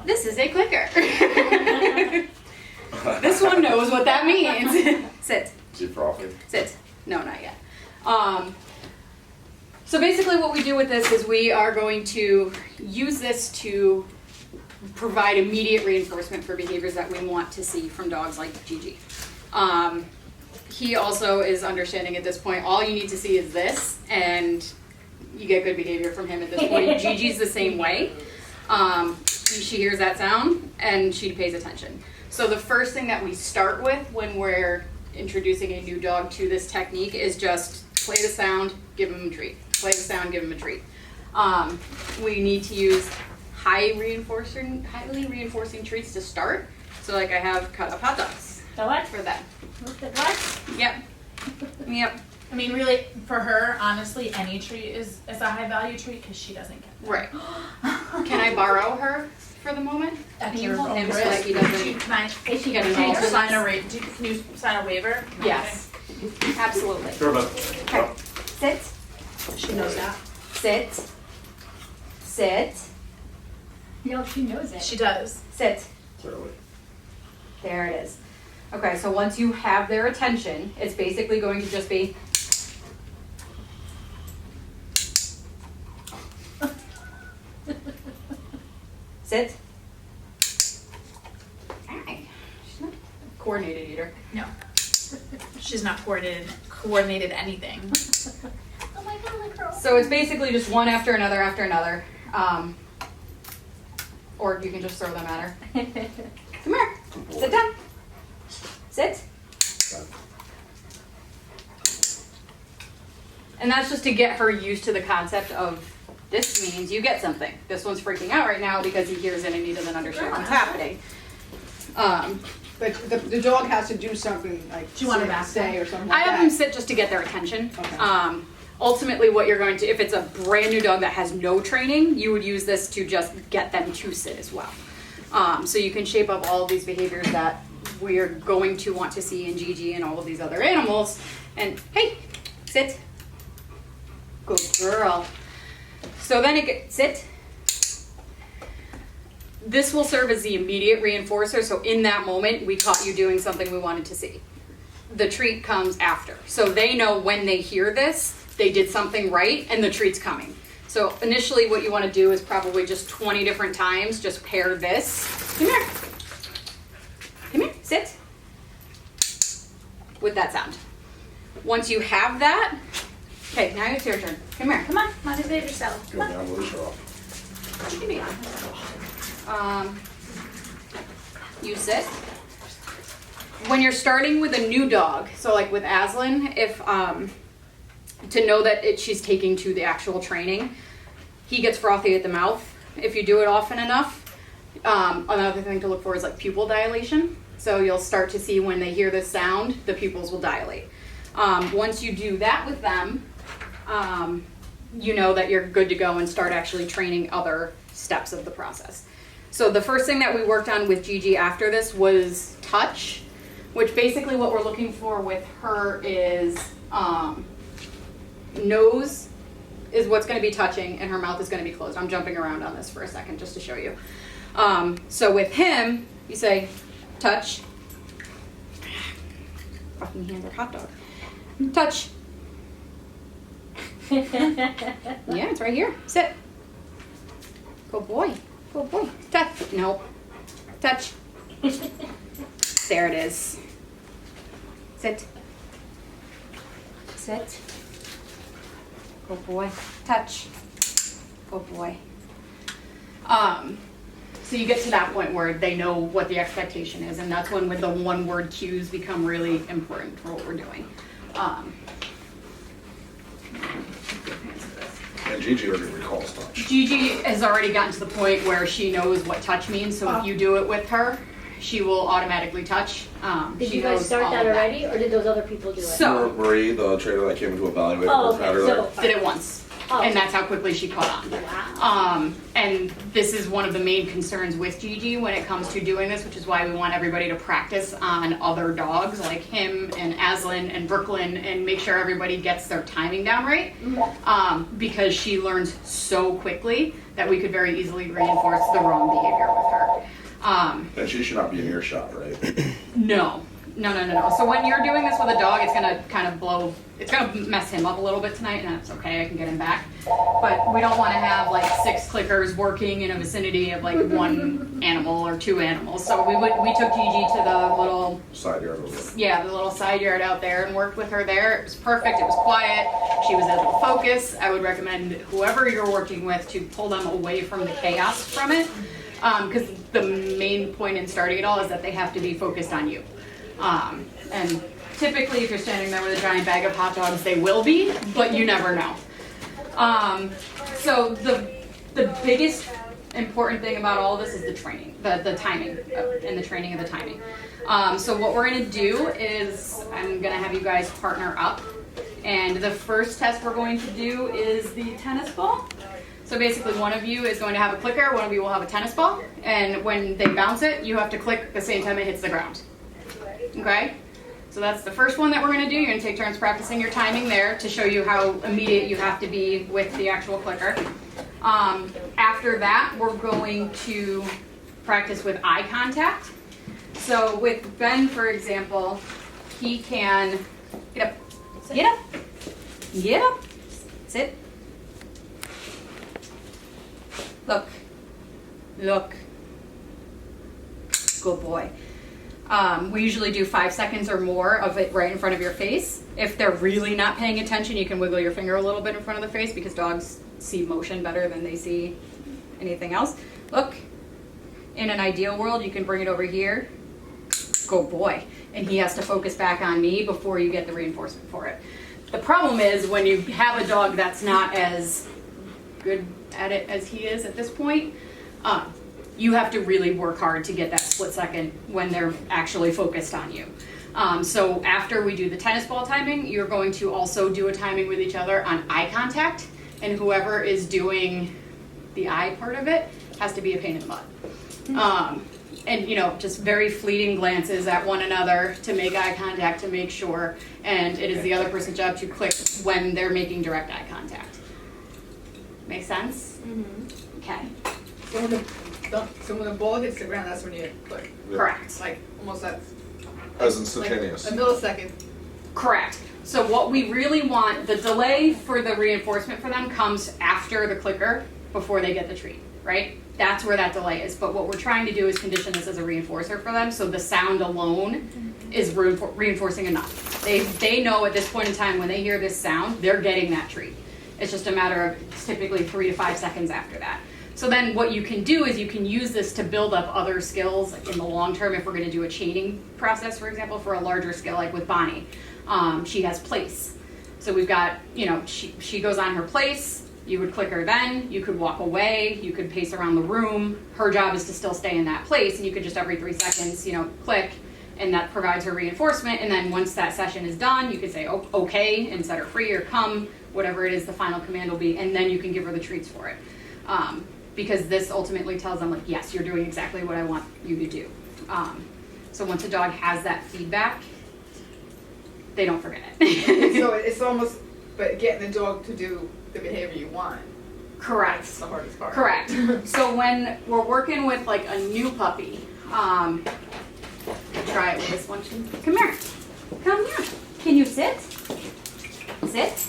This is a clicker. This one knows what that means. Sit. Is he frothing? Sit. No, not yet. So basically what we do with this is we are going to use this to provide immediate reinforcement for behaviors that we want to see from dogs like Gigi. He also is understanding at this point, all you need to see is this, and you get good behavior from him at this point. Gigi's the same way. She hears that sound, and she pays attention. So the first thing that we start with when we're introducing a new dog to this technique is just play the sound, give him a treat. Play the sound, give him a treat. We need to use highly reinforcing treats to start. So like I have cut up hot dogs. The what? For them. The what? Yep. Yep. I mean, really, for her, honestly, any treat is a high value treat because she doesn't get that. Right. Can I borrow her for the moment? At Can your you hold own him so risk. that he doesn't? Can I She got can you involved. sign can you sign a waiver? Yes. Absolutely. Sure, but Okay. Sit. She knows that. Sit. Sit. No, she knows it. She does. Sit. clearly. There it is. Okay, so once you have their attention, it's basically going to just be sit. Alright. She's not a coordinated eater. No. She's not coordinated anything. Oh my god, like girl. So it's basically just one after another after another. Or you can just throw them at her. Come here. Sit down. Sit. And that's just to get her used to the concept of this means you get something. This one's freaking out right now because he hears it and he doesn't understand what's happening. But the dog has to do something like Do you want sit, to back stay or something like I have that. them sit just to get their attention. Okay. Ultimately, what you're going to, if it's a brand new dog that has no training, you would use this to just get them to sit as well. So you can shape up all of these behaviors that we're going to want to see in Gigi and all of these other animals. And hey, sit. Good girl. So then sit. This will serve as the immediate reinforcer. So in that moment, we caught you doing something we wanted to see. The treat comes after. So they know when they hear this, they did something right and the treat's coming. So initially what you want to do is probably just 20 different times, just pair this. Come here. Come here, sit. With that sound. Once you have that, okay, now it's your turn. Come here. Come on, motivate yourself. Go down, leash her off. You can be on. You sit. When you're starting with a new dog, so like with Aslan, if to know that she's taking to the actual training, he gets frothy at the mouth. If you do it often enough, another thing to look for is like pupil dilation. So you'll start to see when they hear this sound, the pupils will dilate. Once you do that with them, you know that you're good to go and start actually training other steps of the process. So the first thing that we worked on with Gigi after this was touch, which basically what we're looking for with her is nose is what's going to be touching and her mouth is going to be closed. I'm jumping around on this for a second just to show you. So with him, you say touch. Fucking hands are hot dog. Touch. Yeah, it's right here. Sit. Good boy. Good boy. Touch. No. Touch. There it is. Sit. Sit. Good boy. Touch. Good boy. So you get to that point where they know what the expectation is, and that's when with the one word cues become really important for what we're doing. And Gigi already recalls touch. Gigi has already gotten to the point where she knows what touch means, so if you do it with her, she will automatically touch. Did She you guys knows start all that of already, or did those other people do it? So- Marie, the trainer that came to evaluate Oh, her, okay, had her so- there. Did it once. Oh. And that's how quickly she caught on. Wow. And this is one of the main concerns with Gigi when it comes to doing this, which is why we want everybody to practice on other dogs like him and Aslan and Brooklyn and make sure everybody gets their timing down right. Because she learns so quickly that we could very easily reinforce the wrong behavior with her. And she should not be in earshot, right? No. So when you're doing this with a dog, it's gonna kind of it's gonna mess him up a little bit tonight, and that's okay, I can get him back. But we don't wanna have like 6 clickers working in a vicinity of like 1 animal or 2 animals. So we took Gigi to the little, Side yard over. the little side yard out there and worked with her there. It was perfect, it was quiet, she was able to focus. I would recommend whoever you're working with to pull them away from the chaos from it. Because the main point in starting it all is that they have to be focused on you. And typically if you're standing there with a giant bag of hot dogs, they will be, but you never know. So the biggest important thing about all of this is the training, the timing, and the training of the timing. So what we're gonna do is I'm gonna have you guys partner up, and the first test we're going to do is the tennis ball. So basically one of you is going to have a clicker, one of you will have a tennis ball, and when they bounce it, you have to click the same time it hits the ground. Okay? So that's the first one that we're going to do. You're going to take turns practicing your timing there to show you how immediate you have to be with the actual clicker. After that, we're going to practice with eye contact. So with Ben, for example, he can get up, get up, get up, sit, look, look, good boy. We usually do 5 seconds or more of it right in front of your face. If they're really not paying attention, you can wiggle your finger a little bit in front of the face because dogs see motion better than they see anything else. Look, in an ideal world, you can bring it over here. Good boy. And he has to focus back on me before you get the reinforcement for it. The problem is when you have a dog that's not as good at it as he is at this point, you have to really work hard to get that split second when they're actually focused on you. So after we do the tennis ball timing, you're going to also do a timing with each other on eye contact, and whoever is doing the eye part of it has to be a pain in the butt. And just very fleeting glances at one another to make eye contact to make sure, and it is the other person's job to click when they're making direct eye contact. Make sense? Mm-hmm. Okay. So when the ball hits the ground, that's when you click. Correct. Like almost that. As instantaneous. Like a millisecond. Correct. So what we really want, the delay for the reinforcement for them comes after the clicker, before they get the treat, right? That's where that delay is. But what we're trying to do is condition this as a reinforcer for them, so the sound alone is reinforcing enough. They know at this point in time when they hear this sound, they're getting that treat. It's just a matter of typically 3 to 5 seconds after that. So then what you can do is you can use this to build up other skills in the long term. If we're going to do a chaining process, for example, for a larger skill, like with Bonnie, she has place. So we've got, she goes on her place, you would click her then, you could walk away, you could pace around the room. Her job is to still stay in that place, and you could just every 3 seconds, click, and that provides her reinforcement. And then once that session is done, you could say, okay, and set her free or come, whatever it is the final command will be, and then you can give her the treats for it. Because this ultimately tells them, yes, you're doing exactly what I want you to do. So once a dog has that feedback, they don't forget it. So it's almost, but getting the dog to do the behavior you want. Correct. That's the hardest part. Correct. So when we're working with a new puppy, try it with this one. Come here. Come here. Can you sit? Sit.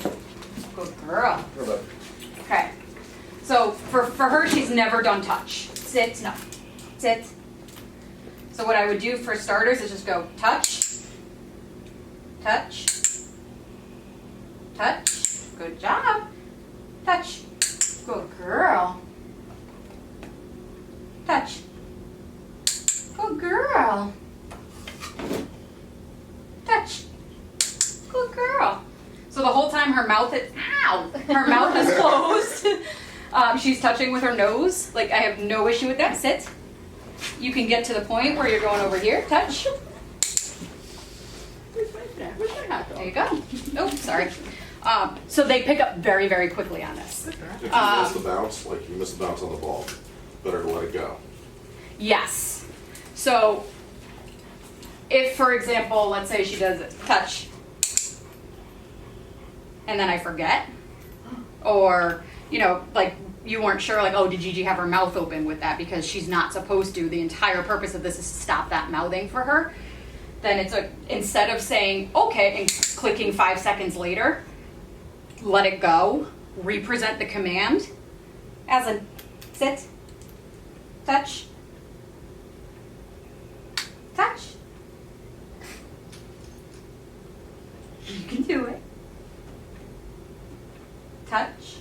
Good girl. Okay. So for her, she's never done touch. Sit, no. Sit. So what I would do for starters is just go touch, touch, touch. Good job. Touch. Good girl. Touch. Good girl. Touch. Good girl. So the whole time her mouth is, her mouth is closed. She's touching with her nose. I have no issue with that. Sit. You can get to the point where you're going over here. Touch. There you go. Oh, sorry. So they pick up very, very quickly on this. If you miss the bounce, like you miss the bounce on the ball, better to let it go. Yes. So if, for example, let's say she does it, touch, and then I forget, or, you know, like you weren't sure, like, oh, did Gigi have her mouth open with that because she's not supposed to. The entire purpose of this is to stop that mouthing for her. Then it's instead of saying, okay, and clicking 5 seconds later, let it go, represent the command as a sit, touch, touch. You can do it. Touch.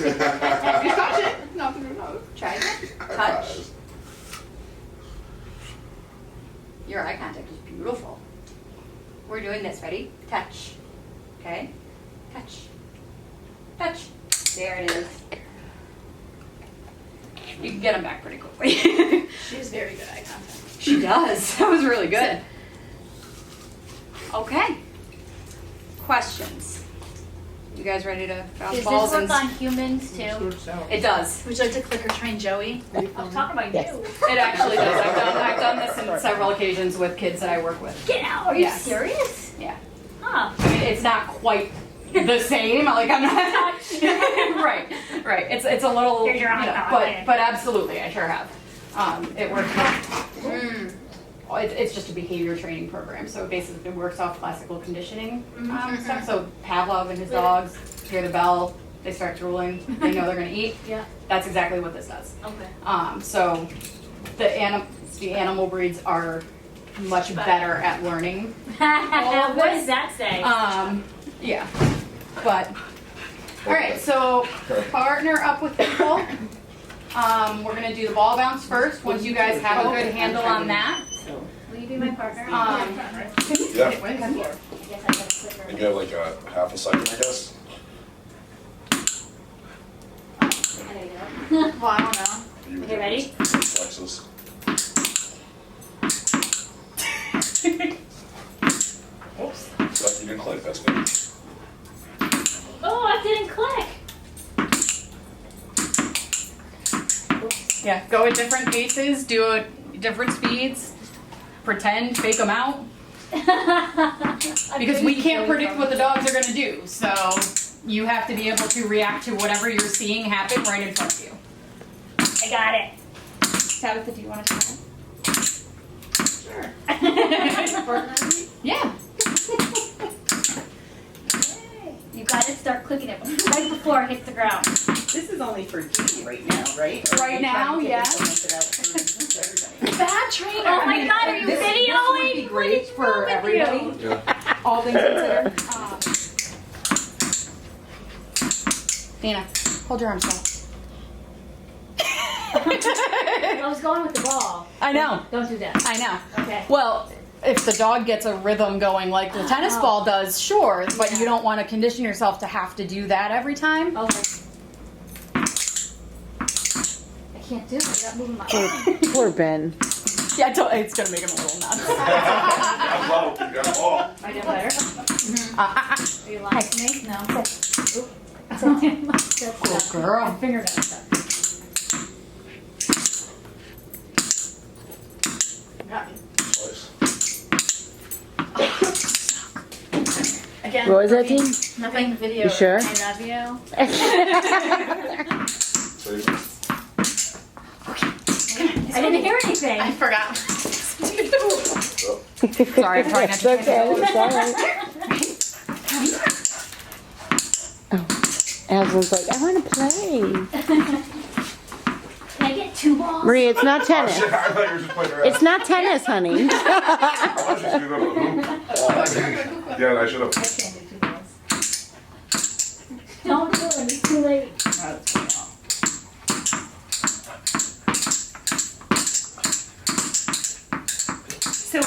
You touch it. Nothing to know. Try it. Touch. Your eye contact is beautiful. We're doing this. Ready? Touch. Okay? Touch. Touch. There it is. You can get them back pretty quickly. She has very good eye contact. She does. That was really good. Okay. Questions? You guys ready to bounce Does balls? this work on humans too? It does. Would you like to click or train Joey? I was talking about you. It actually does. I've done this on several occasions with kids that I work with. Get out. Are you Yes. serious? Yeah. Huh. I mean, it's not quite the same. Like I'm not. right. It's a little. Here's your you know, eye. but absolutely, I sure have. It works. It's just a behavior training program, so it basically works off classical conditioning stuff. So Pavlov and his dogs hear the bell, they start drooling, they know they're going to eat. Yeah. That's exactly what this does. Okay. So the animal breeds are much better at learning. What does that say? Yeah, but all right. So partner up with people. We're gonna do the ball bounce first. Once you guys have a good handle on that. Will you be my partner? Yeah. Yes, I got a clicker. And you have like a half a second, I guess. There you go. Well, I don't know. You Okay, ready? Flexes. Oops. So you didn't click, that's good. Oh, I didn't click. Yeah, go at different paces. Do it different speeds. Pretend, fake them out. Because we can't predict what the dogs are gonna do. So you have to be able to react to whatever you're seeing happen right in front of you. I got it. Tabitha, do you want to try Sure. it? Yeah. You gotta start clicking it right before it hits the ground. This is only for Gigi right now, right? Right now, yeah. Bad trainer. Oh my God, are you This would be videoing? great What is for wrong with everybody. you? Yeah. All things considered. Dana, hold your arms out. I was going with the ball. I know. Don't do that. I know. Okay. Well, if the dog gets a rhythm going like the tennis ball does, sure, but you don't want to condition yourself to have to do that every time. Okay. I can't do it without moving my arm. Poor Ben. Yeah, it's gonna make him a little nuts. I'm low, you got a ball. I know better. Are you lying to me? No. Good girl. My finger got stuck. Again. What was that, Dean? Nothing. Video. You sure? I love you. So you- I didn't hear anything. I forgot. Sorry, I'm trying not It's to. okay. It's all right. Oh, Aslan's like, I want to play. Can I get 2 balls? Maria, it's not Oh, tennis. shit, I thought you were just playing around. It's not tennis, honey. I was just gonna go to the hoop. Yeah, I should have. I can't do 2 balls. Don't do it. It's too late. So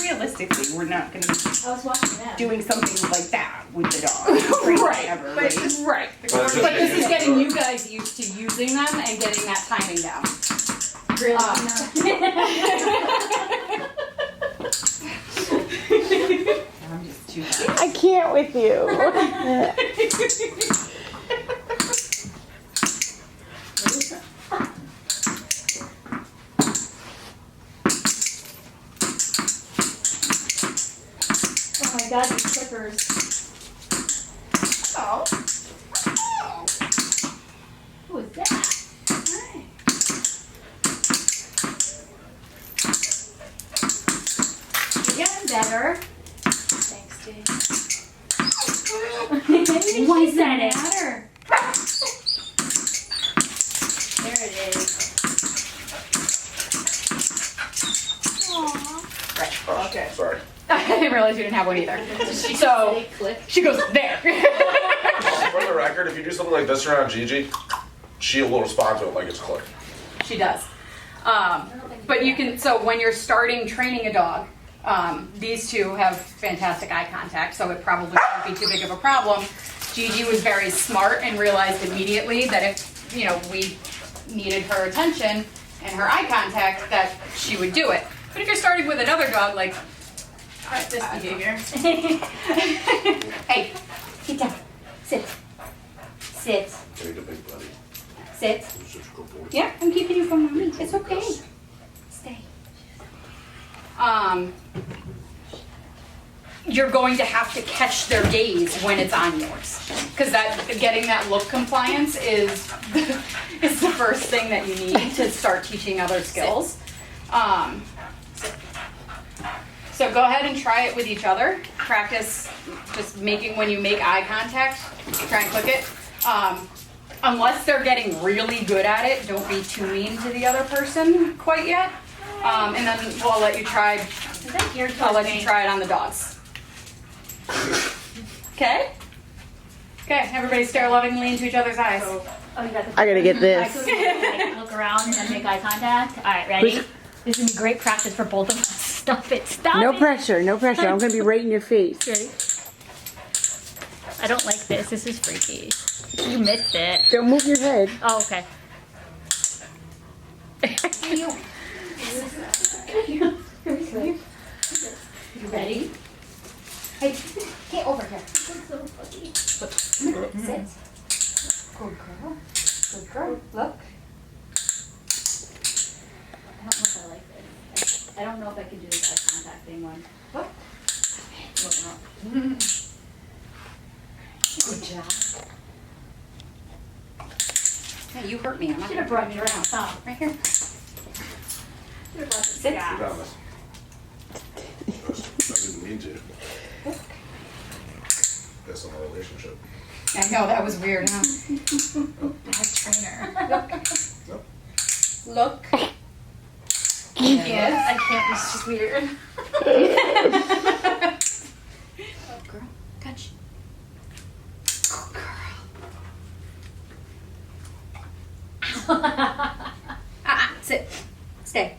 realistically, we're not going to be I was watching that. doing something like that with the dog. Right, Ever, but right. But But this is getting you guys used to using them and getting that timing down. Really? I'm just do that. I can't with you. Oh my god, these clippers. Oh. Who is that? You're getting better. Thanks, Dave. Why is that matter? There it is. Oh, Okay. sorry. I didn't realize you didn't have one either. So Click. she goes there. For the record, if you do something like this around Gigi, she will respond to it like it's Click. She does. But you can, so when you're starting training a dog, these two have fantastic eye contact, so it probably won't be too big of a problem. Gigi was very smart and realized immediately that if, we needed her attention and her eye contact, that she would do it. But if you're starting with another dog, like, This behavior. hey, sit down, sit, sit, Hey, the big buddy. sit. Who's such a good boy. Yeah, I'm keeping you from mommy. It's okay. Stay. You're going to have to catch their gaze when it's on yours, because getting that look compliance is the first thing that you need to start teaching other skills. So go ahead and try it with each other. Practice just making, when you make eye contact, try and click it. Unless they're getting really good at it, don't be too mean to the other person quite yet. And then we'll let you try. Is that geared I'll towards let you me? try it on the dogs. Okay? Okay, everybody stare lovingly into each other's eyes. Oh, you got the I gotta get I this. could like, look around and make eye contact. All right, ready? This is gonna be great practice for both of us. Stop it! Stop No it! pressure, no pressure. I'm gonna be right in your face. Ready? I don't like this. This is freaky. You missed it. Don't move your head. Oh, okay. You ready? Hey, get over here. So funny. Sit. Good girl. Good girl. Look. I don't know if I like this. I don't know if I can do this eye contact thing one. Look. Looking up. Good job. Hey, you hurt me. I'm not Should gonna have brought bring me you around. down. Oh. Right here. Should have brought this Sit. guy. You're down this. I didn't mean to. That's not a relationship. I know, that was weird, huh? Bad trainer. Nope. Look. Yes, I can't. It's just weird. Good girl. Catch. Good girl. Sit. Stay.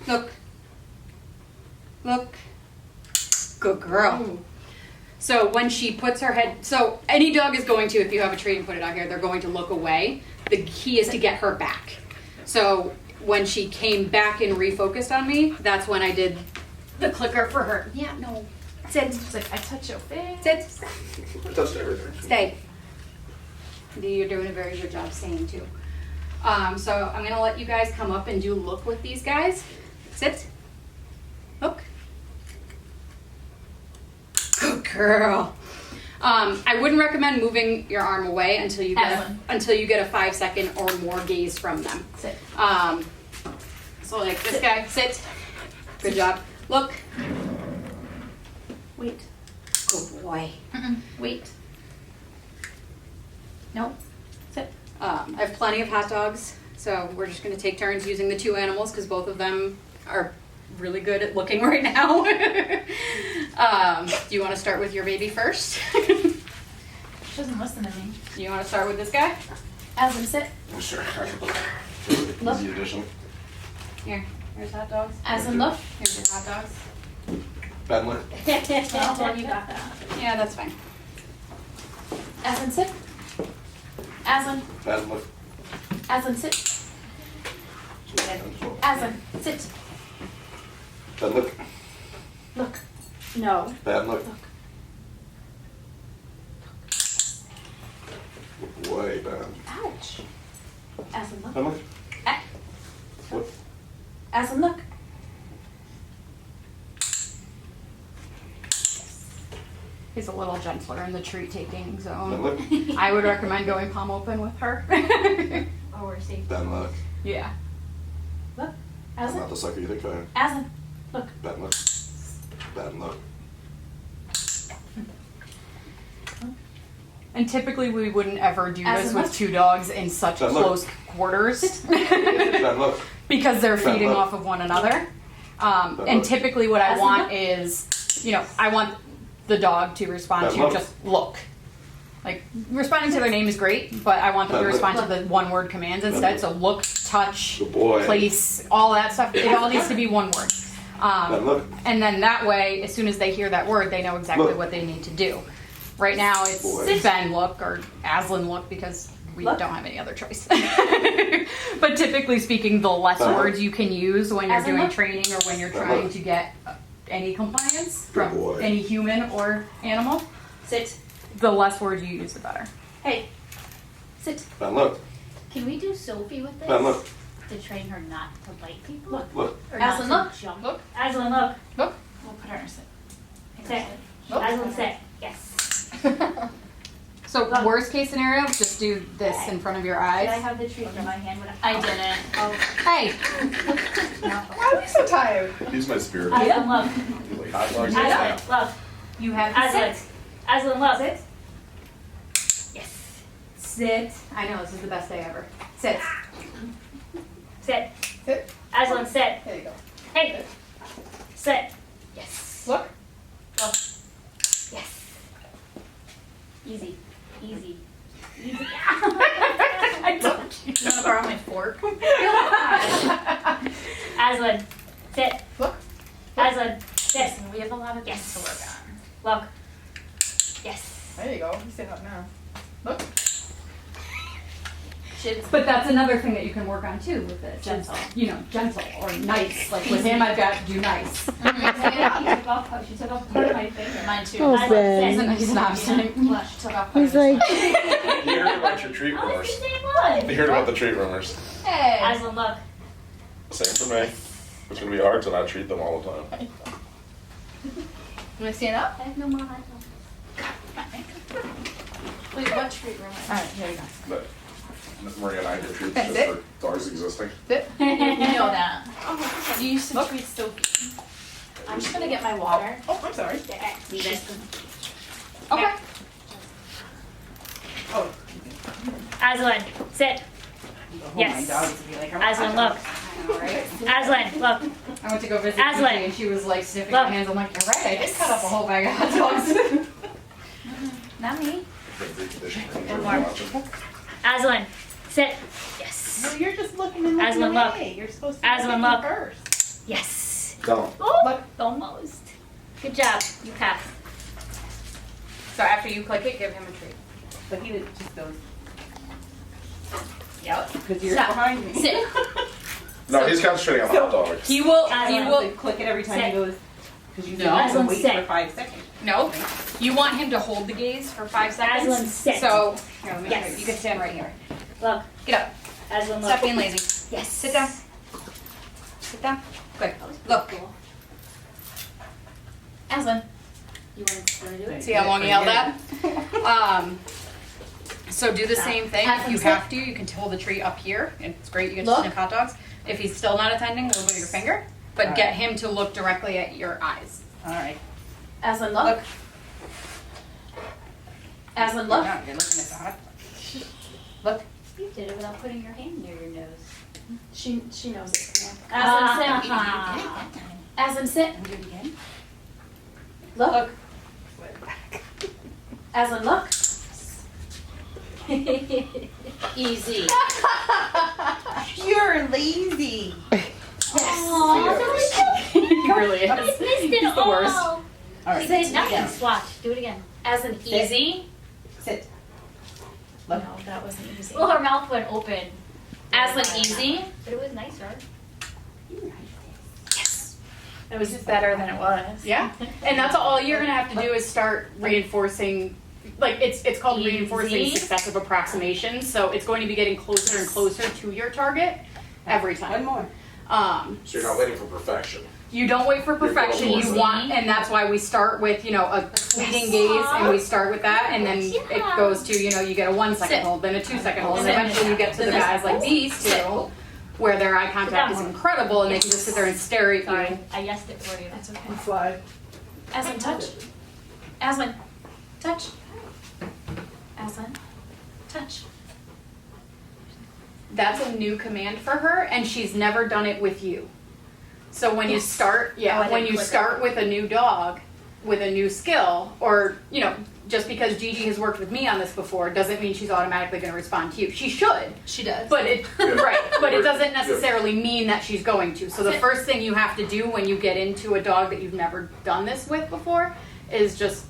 Look. Look. Good girl. So when she puts her head, so any dog is going to, if you have a treat and put it out here, they're going to look away. The key is to get her back. So when she came back and refocused on me, that's when I did the clicker for her. Yeah, no. Sit. It's like I touch your face. Sit. I touched everything. Stay. You're doing a very good job staying too. So I'm gonna let you guys come up and do look with these guys. Sit. Look. Good girl. I wouldn't recommend moving your arm away until you get Evelyn. until you get a 5 second or more gaze from them. Sit. So like this guy, sit. Good job. Look. Wait. Good boy. Wait. No. Sit. I have plenty of hot dogs, so we're just going to take turns using the two animals because both of them are really good at looking right now. Do you want to start with your baby first? She doesn't listen to me. You want to start with this guy? Aslan, sit. Sure. Look. Easy addition. Here, here's hot dogs. Aslan, look. Here's your hot dogs. Bentley. Well, well, you got that. Yeah, that's fine. Aslan, sit. Aslan. Bentley. Aslan, sit. Aslan, sit. Bentley. Look. No. Bad look. Way bad. Ouch. Aslan, look. Bad look. Ah. What? Aslan, look. He's a little gentler in the treat taking Bad zone. look. I would recommend going palm open with her. Oh, we're safe. Bad luck. Yeah. Look. I'm Aslan. not the sucker you think I am. Aslan. Look. Bad luck. Bad luck. And typically we wouldn't ever do As this a with much- 2 dogs in such Bad luck. close quarters Bad luck. because they're Bad feeding luck. off of one another. And luck. typically what I As a want much- is, I want the dog to respond Bad to luck. just look. Like, responding to their name is great, but I want them to Bad luck. respond to the one-word commands instead. So look, touch, Good boy. place, all that stuff. It all needs to be one word. Bad luck. And then that way, as soon as they hear that word, they know exactly Look. what they need to do. Right now, it's Boy. Ben look or Aslan look because we Look. don't have any other choice. But typically speaking, the less Bad luck. words you can use when you're Aslan, doing look. training or when you're Bad trying luck. to get any compliance Good from boy. any human or animal, Sit. the less words you use, the better. Hey. Sit. Bad luck. Can we do Sophie with this? Bad luck. To train her not to bite people? Look. Look. Or not Aslan, to look. jump? Look. Aslan, look. Look. We'll put her in a sit. Sit. Look. Aslan, sit. Yes. So Look. worst case scenario, just do this in front of your Did I eyes. have the treat in my hand when I didn't. Oh, Hey, no. Why are we so tired? He's my spirit. Aslan, look. You like hot dogs? Aslan, look. you have to Aslan. sit. Aslan, look. Sit. Yes. Sit. I know, this is the best day ever. Sit. Sit. Sit. Aslan, sit. There you go. Hey. Sit. Yes. Look. Look. Yes. Easy. Easy. Easy. I don't. You want to borrow my fork? Aslan, sit. Look. Aslan, sit. Listen, we have a lot of things Yes. to work on. Look. Yes. There you go. You sit up now. Look. But that's another thing that you can work on too with this. Gentle. Gentle or nice. Like with him, I've got do nice. She took off part of my finger. Mine too. Oh, Aslan, Ben. Isn't sit. he stop saying? Look, she took off part He's of his like, You heard about your treat Oh, rumors. it's the same one. You heard about the treat rumors. Hey. Aslan, look. Same for me. It's gonna be hard to not treat them all the time. Want to stand up? I have no more iPhone. Wait, what treat room? All right, here you go. But Maria and I do treats That's just it? for dogs existing. Sit. You know that. You used to treat Sophie. I'm just gonna get my water. Oh, I'm sorry. Leave it. Okay. Oh. Aslan, sit. Yes. Aslan, look. Aslan, look. I went to go visit Aslan. Kiki and she was like sniffing Look. my hands. I'm like, you're right. I just cut up a whole bag of hot dogs. Not me. For the conditioning rooms And are more. watching. Aslan, sit. Yes. No, you're just looking and looking Aslan, look. away. You're supposed to Aslan, look look. first. Yes. Don't. Oh, Look. almost. Good job. You passed. So after you click it, give him a treat. But he just goes. Yep. Because you're Stop. behind me. Sit. No, he's concentrating on the hot dogs. He will. Aslan. He You will. have to click it every time Sit. he goes. Because you No. have to Aslan, wait sit. for 5 seconds. No. You want him to hold the gaze for 5 seconds. Aslan, sit. So here, let me Yes. show you. You can stand right here. Look. Get up. Aslan, look. Stop being lazy. Yes. Sit down. Sit down. Good. Look. Aslan. You want to do it? See how long he held that? So do the same thing. If you have to, you can hold the tree up here. It's great. You get to Look. sniff hot dogs. If he's still not attending, wiggle your finger. But All get him to look directly at your eyes. All right. Aslan, look. Aslan, look. Now you're looking at the hot. Look. You did it without putting your hand near your nose. She knows it. Come on. Aslan, sit. Aslan, sit. Do it again. Look. Aslan, look. Easy. You're lazy. Aww, He really I missed it the worst. all. All right. Say it now. Swatch. Do it again. Aslan, easy. Sit. No, Look. that wasn't easy. Well, her mouth went open. Aslan, easy. But it was nicer. Yes. It was better than it was. Yeah, and that's all you're gonna have to do is start reinforcing, like, it's called Easy. reinforcing successive approximations, so it's going to be getting closer and closer to your target every One time. more. So you're not waiting for perfection. You don't wait for perfection, You're you going want, and that's why we start with, a fleeting gaze, and we start with that, and then it goes to, you get a 1 second Sit. hold, then a 2 second hold, and Sit. eventually you get to the guys like these two, where their eye contact is incredible, and they can just sit there and stare at Sorry, you. I yesed it for you. That's okay. Slide. Aslan, touch. Aslan, touch. Aslan, touch. That's a new command for her, and she's never done it with you. So when you start, Oh, I when didn't you click start with a new dog, with a new skill, or, just because Gigi has worked with me on this before, doesn't mean she's automatically gonna respond to you. She should, She does. but it, right, but it doesn't necessarily mean that she's going to. So the first thing you have to do when you get into a dog that you've never done this with before is just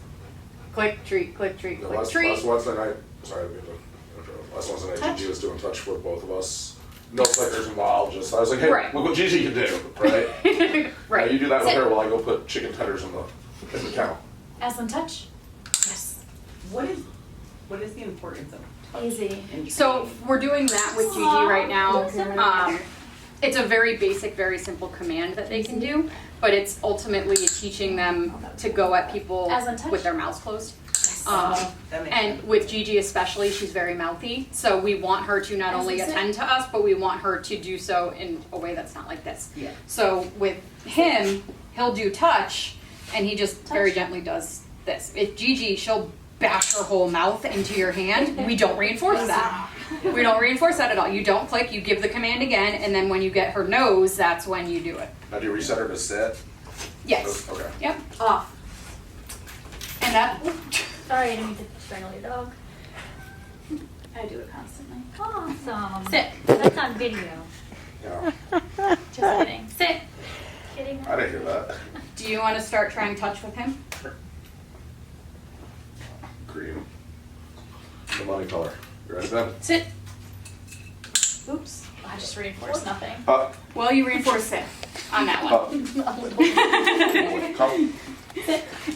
click, treat, click, treat, Yeah, click, last treat. Wednesday night, sorry, I didn't mean to interrupt. Last Wednesday night, Touch. Gigi was doing touch with both of us. No clickers involved, just, I was like, hey, Right. look what Gigi can do, right? Now Right. you do that with Sit. her while I go put chicken tenders in the kennel. Aslan, touch. Yes. What is the importance of Easy. So we're doing that with Gigi right now. It's a very basic, very simple command that they can do, but it's ultimately teaching them to go at people As in touch? with their mouths closed. that makes And with Gigi especially, she's very mouthy, so we want her to not As only in sit? attend to us, but we want her to do so in a way that's not like this. Yeah. So with him, he'll do touch, and he just very Touch. gently does this. If Gigi, she'll bash her whole mouth into your hand. We don't reinforce that. We don't reinforce that at all. You don't click, you give the command again, and then when you get her nose, that's when you do it. Now do you reset her to sit? Yes. Okay. Yep. Off. And that, Sorry, I didn't mean to strangle your dog. I do it constantly. Awesome. Sit. That's on video. Yeah, Just kidding. Sit. Kidding? I didn't hear that. do you want to start trying touch with him? Green. The money color. You ready then? Sit. Oops. I just reinforced nothing. Up, Well, you reinforce it on that one. up. Come.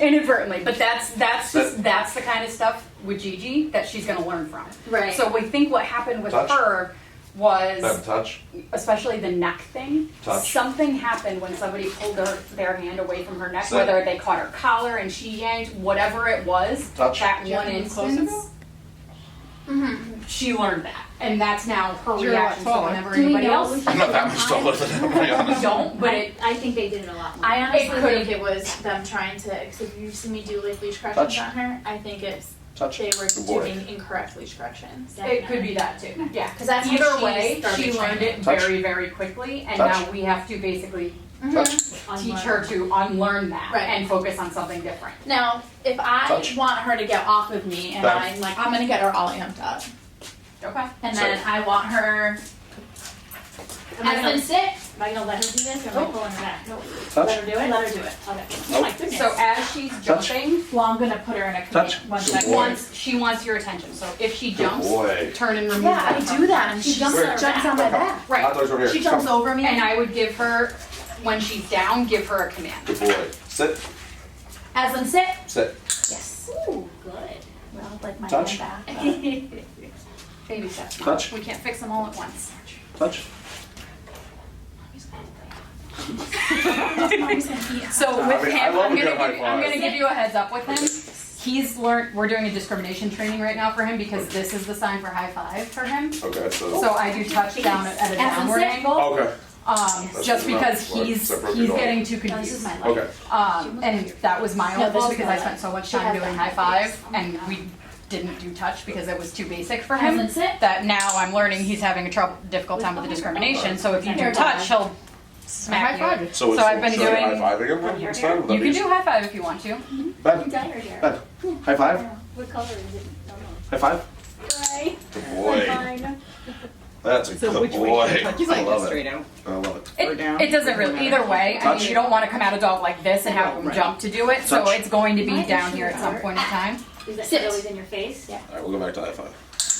Inadvertently, but that's the kind of stuff with Gigi that she's gonna learn from. Right. So we think what happened with Touch. her Then was, touch. especially the neck thing. Touch. Something happened when somebody pulled their hand away from her neck, Sit. whether they caught her collar and she yanked, whatever it was. Touch. That Do you have one to be closer, instance, she learned that, and that's now her You're a lot reaction. So taller. whenever Do we anybody know else, I'm not that much taller than him, to be honest. don't, but it. I think they did it a lot more. I honestly It think it was them trying to, because if you see me do like leash corrections Touch. on her, I think it's Touch. they were Good boy. doing incorrect leash corrections. It could be that too, yeah. 'Cause that's how Either she way, started she learned training. it Touch. very, very quickly, and Touch. now we have to basically Touch. teach her to unlearn that Right. and focus on something different. Now, if I Touch. want her to get off of me and Back. I'm like, I'm gonna get her all amped up, Okay. and then I want her, Am I and gonna then sit, Am I gonna let her do this or am I pulling her back? No. Touch. let her do it. Let her do it. Okay. Oh my goodness. So as she's Touch. jumping, Well, I'm gonna put her in a Touch. command. One Good second. boy. she wants your attention. So if she Good jumps, boy. turn and remove Yeah, that. I from do her. that, and She she jumps jumps, on her on my back. Hot Right. dogs over here. She jumps Come. over me. And I would give her, when she's down, give her a command. Good boy. Sit. Aslan, sit. Sit. Yes. Ooh, good. Well, like my Touch. hand back. Baby steps. Mom. Touch. We can't fix them all at once. Touch. So I with mean, I him, love I'm a good high I'm five. gonna give you a heads up with him. He's learned. We're doing a discrimination training right now for him because this is the sign for high five for him. Okay, so. So I do touch down at a Aslan, downward sit. angle. Okay. Just good because enough. he's Separate he's the dog. getting too No, this confused. is my life. Okay. And that was my No, own this fault is because my I spent life. so much She time has doing that high face. five and we didn't do touch because it was too basic for Aslan, him. sit. That now I'm learning he's having a difficult time with the discrimination. So if you do touch, he'll smack High you. five. So, I've been should I doing- high fiving him instead? Would that You be- can do high five if you want to. Ben, Dye her hair. Ben, high five. What color is it? Don't know. High five. Gray. Good boy. Fine. That's a So good which way boy. should I touch? I Like love just it. straight out? I love it. Or down? It doesn't really, either way, I Touch. mean, you don't want to come at a dog like this and have him Right. jump to do it, so Touch. it's going to be Why down does she here at some hurt? point in time. Is that Sit. always in your face? Yeah. Alright, we'll go back to high five.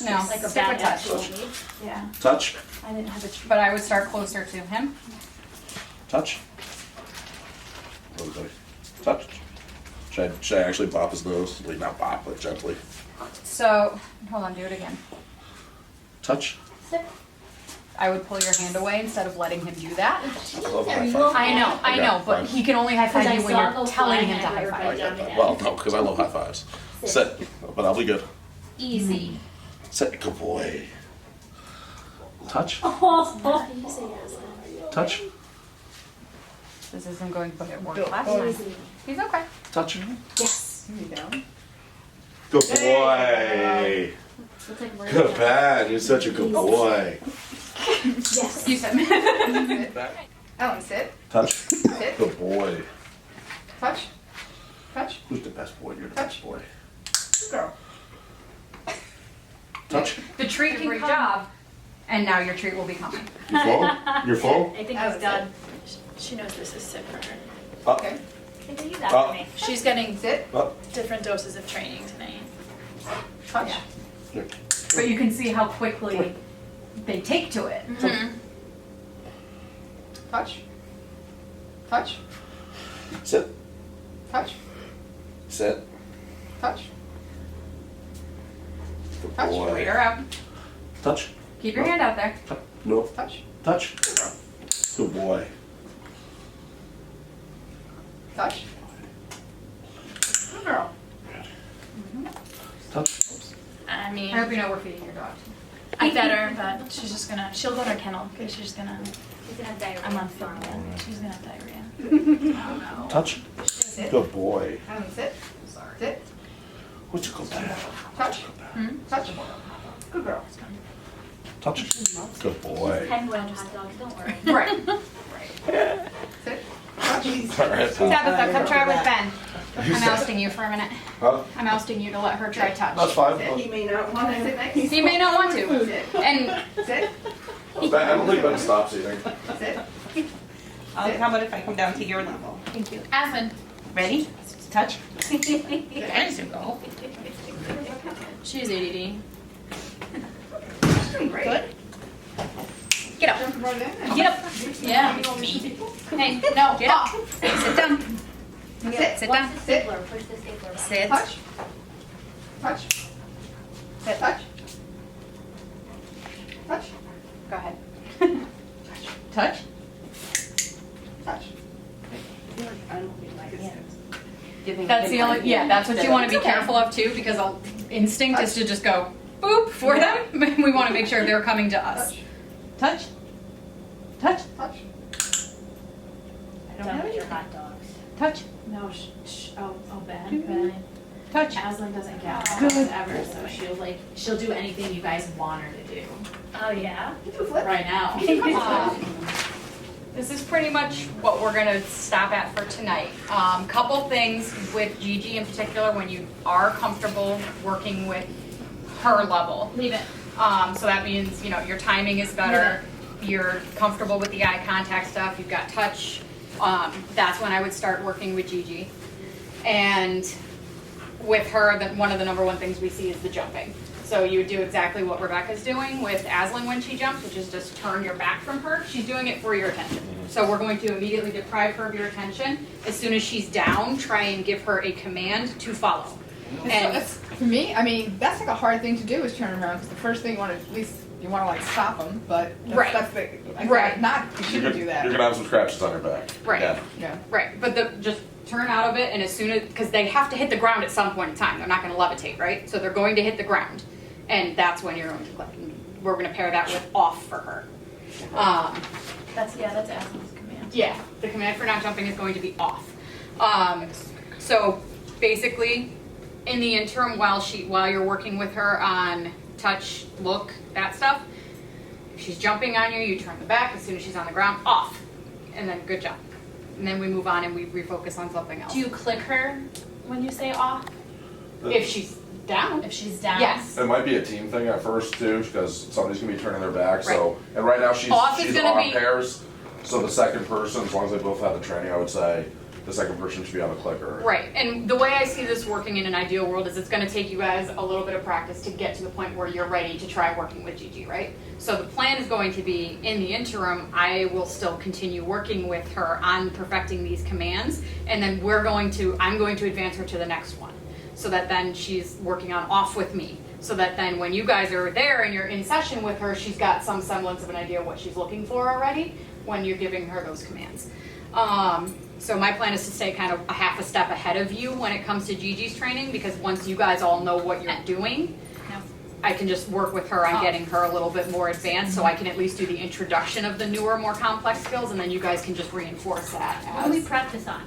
No, Like a stick bad with touch. actual need. Yeah. Touch. I didn't have a. But I would start closer to him. Touch. Really quick. Touch. Should I actually bop his nose? Like, not bop, but gently. So, hold on, do it again. Touch. Sit. I would pull your hand away instead of letting him do that. I love high five. I know, but fine. he can only high five you when you're telling him to high I five. get that. Well, no, because I love high fives. Sit. But I'll be good. Easy. Sit. Good boy. Touch. How do you say yes? Touch. This isn't going to put it work last time. Easy. He's okay. Touch. Yes. Good boy. Looks like we're Good bad. You're such a good boy. Yes. You said. Ellen, sit, Touch. sit, Good boy. touch, touch, Who's the best boy? You're the best boy. good girl. Touch. The treat can come. And now your treat will be coming. You full? You're full? I think Ellen, it's done. She knows this is sick for her. Up. Okay, I think you got me. She's getting sit, Up. different doses of training tonight. touch, But you can see how quickly they take to it. touch, touch, Sit. touch, Sit. touch, Good Touch. boy. Straight her out. Touch. Keep your hand out there. No. touch, Touch. Good boy. touch. Good girl. Touch. I mean, I hope you know we're feeding your dog. I fed her, but she'll go to her kennel because she's gonna, She's gonna have diarrhea. I'm on formula. She's gonna have diarrhea. Touch. Sit, Good boy. Ellen, sit, sit, What's your good bad? touch, touch. Good girl. Touch. Good boy. 10 boiled hot dogs, don't worry. Right. Sit, touch. All right. Tabitha, come try with Ben. I'm ousting you for a minute. Huh? I'm ousting you to let her try touch. That's fine. He may not want to sit next. He may not want to. Sit, And sit, I don't think Ben stops eating. sit. How about if I come down to your level? Thank you. Aslan, Ready? Touch. There's your go. she's ADD. Doing great. get up. Jump right in. Get up. Yeah. Hey, no, get up. Sit down. Sit, Sit Watch down. the stapler, push the stapler back. Sit. touch, touch, Sit. touch, touch, Go ahead. Touch. touch. That's the only, yeah, that's what you want to be careful of too, because our instinct is to just go boop for them. We want to make sure they're coming to us. Touch, Touch. Touch. touch. I don't Done have with any. your hot dogs. Touch. No, Ben. Touch. Aslan doesn't get Good. dogs ever, so she'll do anything you guys want her to do. Oh, yeah? You do a flip. Right now. This is pretty much what we're gonna stop at for tonight. Couple things with Gigi in particular, when you are comfortable working with her level. Leave it. So that means, you know, your timing is better, you're comfortable with the eye contact stuff, you've got touch. That's when I would start working with Gigi. And with her, one of the number one things we see is the jumping. So you would do exactly what Rebecca's doing with Aslan when she jumps, which is just turn your back from her. She's doing it for your attention. So we're going to immediately deprive her of your attention. As soon as she's down, try and give her a command to follow. And For me, I mean, that's like a hard thing to do is turn around, because the first thing you want to, at least, you want to like stop them, but Right. that's the, like, Right. not, you You're shouldn't do that. gonna have some scratches on your back. Right. Yeah. Yeah. Right, but just turn out of it, and as soon as, because they have to hit the ground at some point in time, they're not going to levitate, right? So they're going to hit the ground, and that's when you're going to click. And we're going to pair that with off for her. That's Aslan's command. Yeah, the command for not jumping is going to be off. So basically, in the interim, while you're working with her on touch, look, that stuff, if she's jumping on you, you turn the back. As soon as she's on the ground, off, and then good job. And then we move on and we refocus on something else. Do you click her when you say off? If she's down. If she's down? Yes. It might be a team thing at first too, because somebody's gonna be turning their back. So, and right now she's Off is she's gonna on be- pairs. So the second person, as long as they both have the training, I would say the second person should be on the clicker. Right, and the way I see this working in an ideal world is it's gonna take you guys a little bit of practice to get to the point where you're ready to try working with Gigi, right? So the plan is going to be, in the interim, I will still continue working with her on perfecting these commands, and then I'm going to advance her to the next one. So that then she's working on off with me. So that then when you guys are there and you're in session with her, she's got some semblance of an idea of what she's looking for already when you're giving her those commands. So my plan is to stay kind of a half a step ahead of you when it comes to Gigi's training, because once you guys all know what you're doing, I can just work with her on getting her a little bit more advanced, so I can at least do the introduction of the newer, more complex skills, and then you guys can just reinforce that. What do we practice on?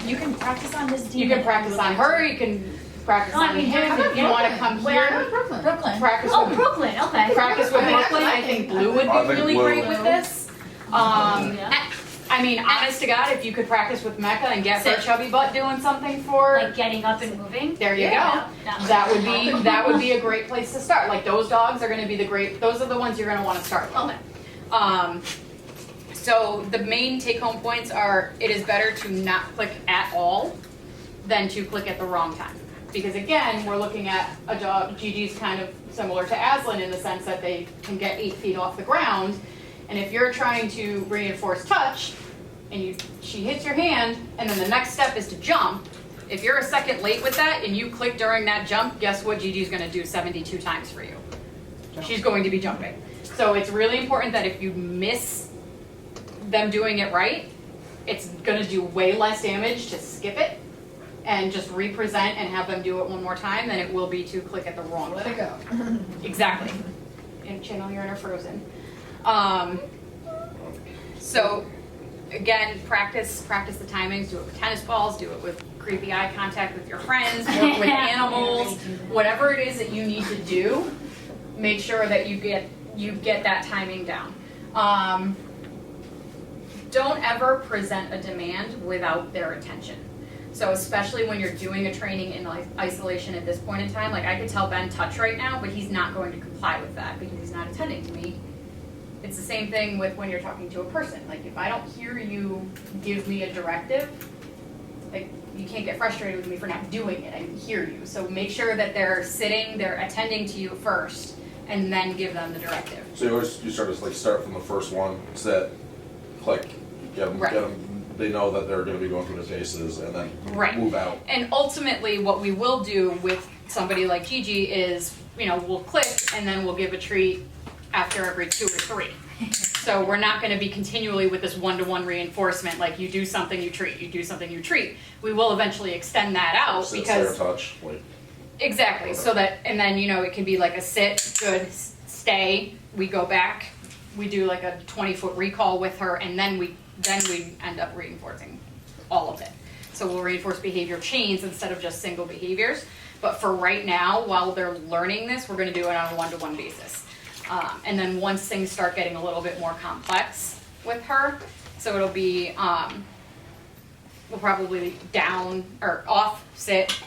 You can practice on this. You can practice on her, you can practice on him, if you wanna come here. Brooklyn. Brooklyn. Practice Oh, with, Brooklyn, okay. practice with I mean, Brooklyn, I think Blue would I be think really Blue. great with this. Yeah. I mean, honest to God, if you could practice with Mecca and get her Sit. chubby butt doing something for, Like getting up and moving? there you Yeah. go. That would be a great place to start. Like those dogs are gonna be those are the ones you're gonna wanna start with. Okay. So the main take home points are, it is better to not click at all than to click at the wrong time. Because again, we're looking at a dog, Gigi's kind of similar to Aslan in the sense that they can get 8 feet off the ground. And if you're trying to reinforce touch and she hits your hand and then the next step is to jump, if you're a second late with that and you click during that jump, guess what Gigi's gonna do 72 times for you? She's going to be jumping. So it's really important that if you miss them doing it right, it's gonna do way less damage to skip it and just represent and have them do it one more time than it will be to click at the wrong Let it time. go. Exactly. And channel your inner Frozen. So again, practice the timings, do it with tennis balls, do it with creepy eye contact with your friends, work with animals, whatever it is that you need to do, make sure that you get that timing down. Don't ever present a demand without their attention. So especially when you're doing a training in isolation at this point in time, like I could tell Ben touch right now, but he's not going to comply with that because he's not attending to me. It's the same thing with when you're talking to a person. Like if I don't hear you give me a directive, like you can't get frustrated with me for not doing it. I hear you. So make sure that they're sitting, they're attending to you first, and then give them the directive. So you start from the first one, set, click, get them, Right. they know that they're gonna be going through the paces and then Right. move out. And ultimately, what we will do with somebody like Gigi is, we'll click and then we'll give a treat after every 2 or 3. So we're not gonna be continually with this one-to-one reinforcement, like you do something, you treat, you do something, you treat. We will eventually extend that out Sit, because, stare, touch, like, exactly, so that, and then, it can be like a sit, good, stay, we go back, we do like a 20-foot recall with her, and then we end up reinforcing all of it. So we'll reinforce behavior chains instead of just single behaviors. But for right now, while they're learning this, we're gonna do it on a one-to-one basis. And then once things start getting a little bit more complex with her, so it'll be, we'll probably down, or off, sit,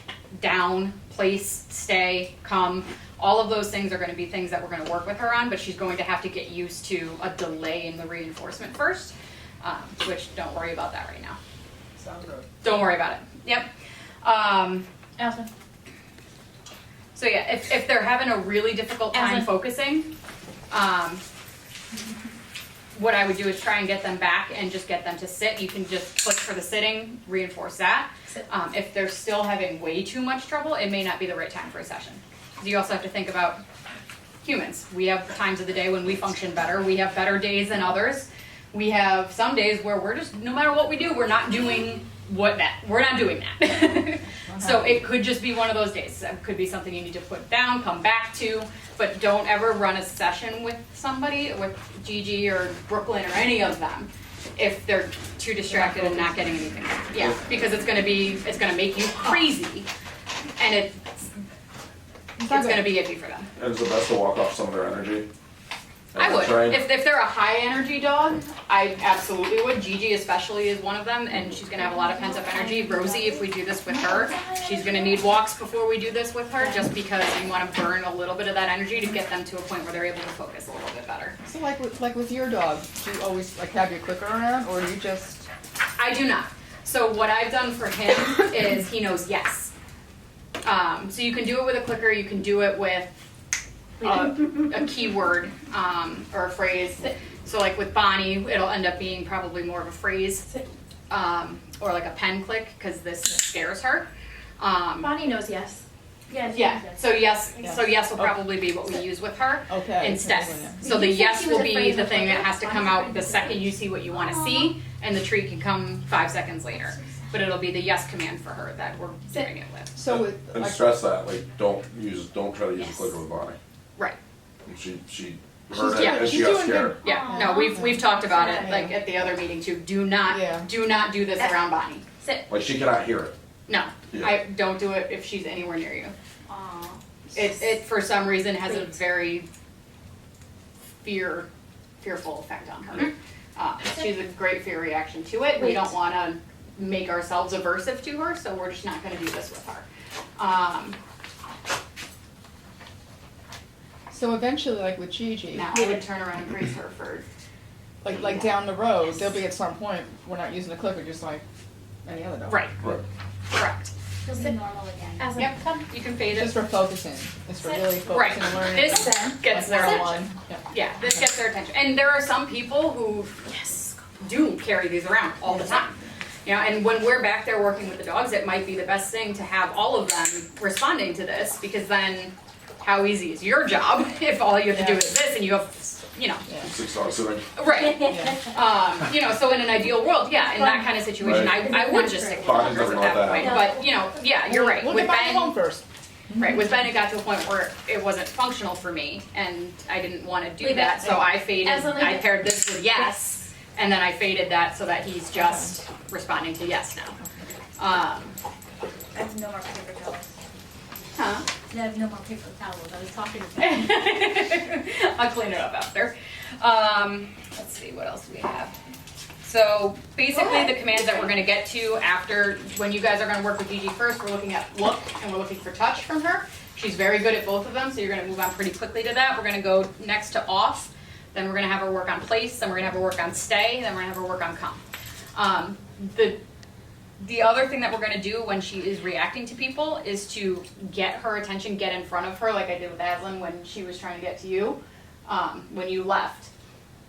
down, place, stay, come. All of those things are gonna be things that we're gonna work with her on, but she's going to have to get used to a delay in the reinforcement first. Which don't worry about that right now. Sounds good. Don't worry about it. Yep. Allison. So yeah, if they're having a really difficult time Aslan. focusing, what I would do is try and get them back and just get them to sit. You can just click for the sitting, reinforce that. Sit. If they're still having way too much trouble, it may not be the right time for a session. You also have to think about humans. We have times of the day when we function better. We have better days than others. We have some days where we're just, no matter what we do, we're not doing that. So it could just be one of those days. It could be something you need to put down, come back to, but don't ever run a session with somebody, with Gigi or Brooklyn or any of them, if they're too distracted and not getting anything done. Yeah, because it's gonna make you crazy, and it's gonna be iffy for them. and it's the best to walk off some of their energy. I would. Train. If they're a high energy dog, I absolutely would. Gigi especially is one of them, and she's gonna have a lot of pent up energy. Rosie, if we do this with her, she's gonna need walks before we do this with her, just because you wanna burn a little bit of that energy to get them to a point where they're able to focus a little bit better. So like with your dog, do you always like have your clicker around, or do you just? I do not. So what I've done for him is he knows yes. So you can do it with a clicker, you can do it with a keyword or a phrase. So like with Bonnie, it'll end up being probably more of a phrase or like a pen click because this scares her. Bonnie knows yes. Yeah. Yeah, so yes will probably be what we use with her Okay. instead. Yeah. So the You said yes she was will be afraid the of thing that her. has to come out the second you see what you want to see, and the treat can come 5 seconds later. But it'll be the yes command for her that we're doing it with. So with, And like, stress that, like, don't try to use a clicker with Bonnie. Right. She heard it doing- and she she's got doing scared. Yeah. No, we've talked about it Yeah. like at the other meeting too. Do Yeah. not do this around Bonnie. Like, she cannot hear it. No, Yeah. I don't do it if she's anywhere near you. Aw. It for some reason has a Great. very fearful effect on her. She's a great fear reaction to it. We Wait. don't want to make ourselves aversive to her, so we're just not going to do this with her. so eventually, like with Gigi, Now I would turn around and praise her for like down the road, there'll be at some point, we're not using a clicker, just like any other dog. right, Right. correct. She'll be normal again. Yep, you can fade Just it. for focusing, it's for really Right. focusing and learning. This gets their Like attention. one-on-one. Yeah. Yeah, this gets their attention. And there are some people who do carry these around all the time. You know, and when we're back there working with the dogs, it might be the best thing to have all of them responding to this, because then how easy is your job if all you have to do is this and you have, you know, 6 dogs sitting. right. Yeah. You know, so in an ideal world, yeah, in that kind of situation, I would just stick with Bonnie's clickers never at let that that point. happen. But, you know, yeah, you're right. We'll With get back home Ben, first. right, with Ben, it got to a point where it wasn't functional for me, and I didn't want to do Leave that, it. so I faded, As a leave I it. paired this with yes, and then I faded that so that he's just responding to yes now. I have no more paper towels. Huh? I have no more paper towels. I was talking to I'll clean it up after. Let's see, what else do we have? So basically the commands that we're gonna get to after, when you guys are gonna work with Gigi first, we're looking at look and we're looking for touch from her. She's very good at both of them, so you're gonna move on pretty quickly to that. We're gonna go next to off, then we're gonna have her work on place, then we're gonna have her work on stay, then we're gonna have her work on come. The other thing that we're gonna do when she is reacting to people is to get her attention, get in front of her, like I did with Aslan when she was trying to get to you, when you left.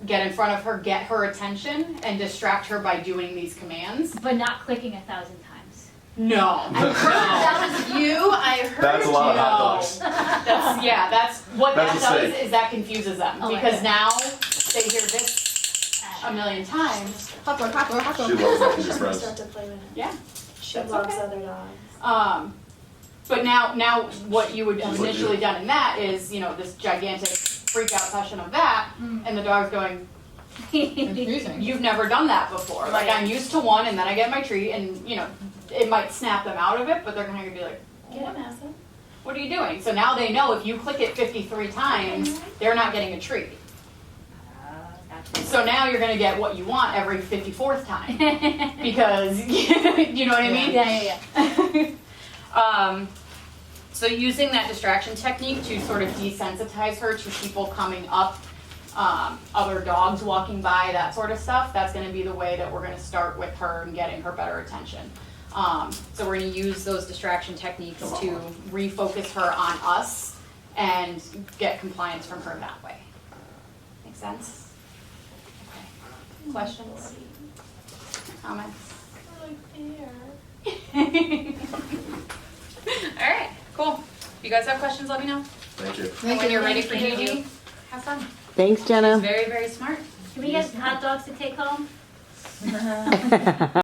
Get in front of her, get her attention, and distract her by doing these commands. but not clicking 1,000 times. No. That was you, I heard That's a lot of hot No. dogs. That's what That's that a does mistake. is that confuses them, Oh, because okay. now they hear this a million times. Hot dog, hot dog, hot She dog. loves making new friends. to play with it. Yeah. She That's loves okay. other dogs. But now what you would have Just like initially you. done in that is, you know, this gigantic freak out session of that, and the dog's going, Confusing. you've never done that before. Like, Right. I'm used to one, and then I get my treat, and, you know, it might snap them out of it, but they're gonna be like, Get him, Asa. what are you doing? So now they know if you click it 53 times, they're not getting a treat. So now you're gonna get what you want every 54th time, because, you know what I mean? Yeah. So using that distraction technique to sort of desensitize her to people coming up, other dogs walking by, that sort of stuff, that's gonna be the way that we're gonna start with her and getting her better attention. So we're gonna use those distraction techniques to refocus her on us and get compliance from her that way. Make sense? Okay. Questions? Comments? Alright, cool. If you guys have questions, let me know. Thank you. And when you're ready for Thank you. Gigi, have fun. Thanks, Jenna. Very, very smart. Can we get hot dogs to take home?